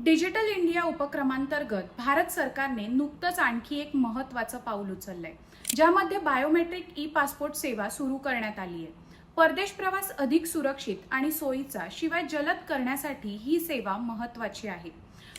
Digital India उपक्रमांतर्गत भारत सरकारने नुकतंच आणखी एक महत्त्वाचं पाऊल उचललंय, ज्यामध्ये बायोमेट्रिक ई पासपोर्ट सेवा सुरू करण्यात आली आहे. परदेश प्रवास अधिक सुरक्षित आणि सोयीचा शिवाय जलद करण्यासाठी ही सेवा महत्त्वाची आहे.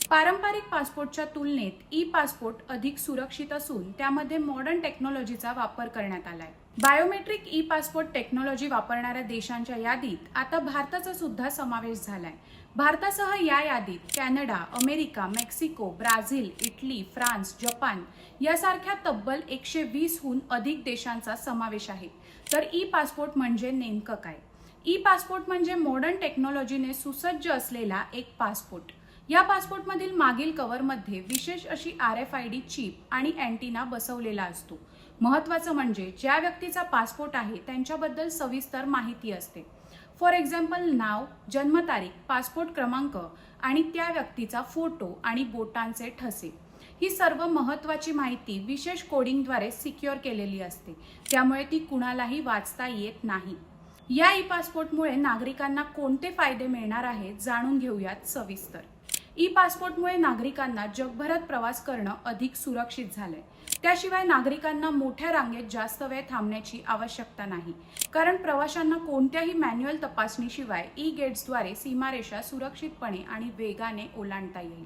पारंपरिक पासपोर्टच्या तुलनेत ई पासपोर्ट अधिक सुरक्षित असून त्यामध्ये मॉडर्न टेक्नॉलॉजीचा वापर करण्यात आलाय. बायोमेट्रिक ई पासपोर्ट टेक्नॉलॉजी वापरणाऱ्या देशांच्या यादीत आता भारताचा सुद्धा समावेश झालाय. भारतासह या यादीत Canada, America, Mexico, Brazil, Italy, France, Japan यासारख्या तब्बल 120हून अधिक देशांचा समावेश आहे. तर ई पासपोर्ट म्हणजे नेमकं काय? ई पासपोर्ट म्हणजे मॉडर्न टेक्नॉलॉजीने सुसज्ज असलेला एक पासपोर्ट. या पासपोर्टमधील मागील कव्हरमध्ये विशेष अशी RFID चिप आणि अँटिना बसवलेला असतो. महत्त्वाचं म्हणजे ज्या व्यक्तीचा पासपोर्ट आहे त्यांच्याबद्दल सविस्तर माहिती असते. फॉर एक्झाम्पल नाव, जन्मतारीख, पासपोर्ट क्रमांक आणि त्या व्यक्तीचा फोटो आणि बोटांचे ठसे. ही सर्व महत्त्वाची माहिती विशेष कोडिंगद्वारे सिक्युअर केलेली असते, त्यामुळे ती कुणालाही वाचता येत नाही. या ई पासपोर्टमुळे नागरिकांना कोणते फायदे मिळणार आहेत जाणून घेऊयात सविस्तर. ई पासपोर्टमुळे नागरिकांना जगभरात प्रवास करणं अधिक सुरक्षित झालंय. त्याशिवाय नागरिकांना मोठ्या रांगेत जास्त वेळ थांबण्याची आवश्यकता नाही, कारण प्रवाशांना कोणत्याही मॅन्युअल तपासणीशिवाय ई गेट्सद्वारे सीमारेषा सुरक्षितपणे आणि वेगाने ओलांडता येईल.